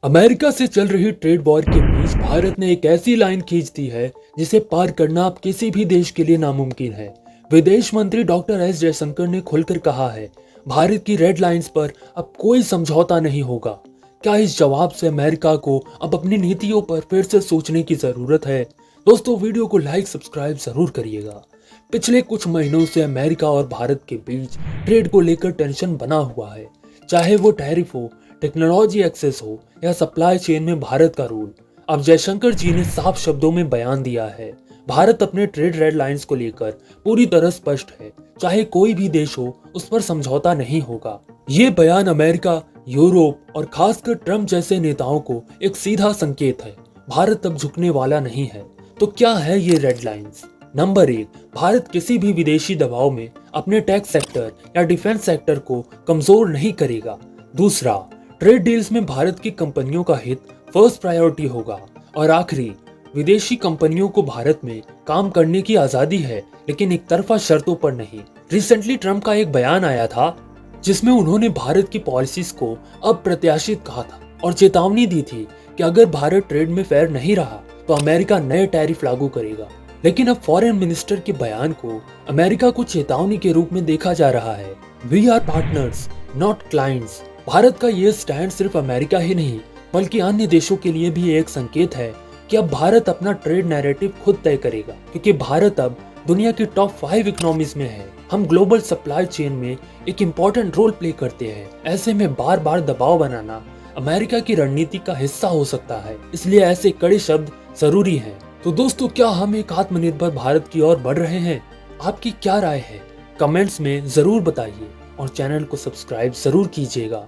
America से चल रही ट्रेड वॉर के बीच भारत ने एक ऐसी लाइन खींच दी है जिसे पार करना अब किसी भी देश के लिए नामुमकिन है। विदेश मंत्री डॉक्टर एस जयशंकर ने खुलकर कहा है, भारत की रेड लाइंस पर अब कोई समझौता नहीं होगा। क्या इस जवाब से अमेरिका को अब अपनी नीतियों पर फिर से सोचने की जरूरत है? दोस्तों, वीडियो को लाइक सब्सक्राइब जरूर करिएगा। पिछले कुछ महीनों से अमेरिका और भारत के बीच ट्रेड को लेकर टेंशन बना हुआ है, चाहे वो टैरिफ हो, टेक्नोलॉजी एक्सेस हो या सप्लाई चेन में भारत का रोल। अब जयशंकर जी ने साफ शब्दों में बयान दिया है, भारत अपने ट्रेड रेड लाइंस को लेकर पूरी तरह स्पष्ट है, चाहे कोई भी देश हो उस पर समझौता नहीं होगा। ये बयान अमेरिका, यूरोप और खासकर ट्रम्प जैसे नेताओं को एक सीधा संकेत है, भारत अब झुकने वाला नहीं है। तो क्या है ये रेड लाइंस? नंबर 1, भारत किसी भी विदेशी दबाव में अपने टैक्स सेक्टर या डिफेंस सेक्टर को कमजोर नहीं करेगा। दूसरा, ट्रेड डील्स में भारत की कंपनियों का हित फर्स्ट प्रायोरिटी होगा। और आखिरी, विदेशी कंपनियों को भारत में काम करने की आजादी है, लेकिन एक तरफा शर्तों पर नहीं। रिसेंटली ट्रम्प का एक बयान आया था जिसमें उन्होंने भारत की पॉलिसीज को अप्रत्याशित कहा था और चेतावनी दी थी कि अगर भारत ट्रेड में फेयर नहीं रहा तो अमेरिका नए टैरिफ लागू करेगा। लेकिन अब फॉरेन मिनिस्टर के बयान को अमेरिका को चेतावनी के रूप में देखा जा रहा है। We are partners not clients. Bharat का ये स्टैंड सिर्फ अमेरिका ही नहीं बल्कि अन्य देशों के लिए भी एक संकेत है कि अब भारत अपना ट्रेड नैरेटिव खुद तय करेगा, क्योंकि भारत अब दुनिया की टॉप 5 इकोनॉमीज में है। हम ग्लोबल सप्लाई चेन में एक इम्पोर्टेंट रोल प्ले करते हैं। ऐसे में बार बार दबाव बनाना अमेरिका की रणनीति का हिस्सा हो सकता है, इसलिए ऐसे कड़े शब्द जरूरी हैं। तो दोस्तों, क्या हम एक आत्मनिर्भर भारत की ओर बढ़ रहे हैं? आपकी क्या राय है? कमेंट्स में जरूर बताइए और चैनल को सब्सक्राइब जरूर कीजिएगा।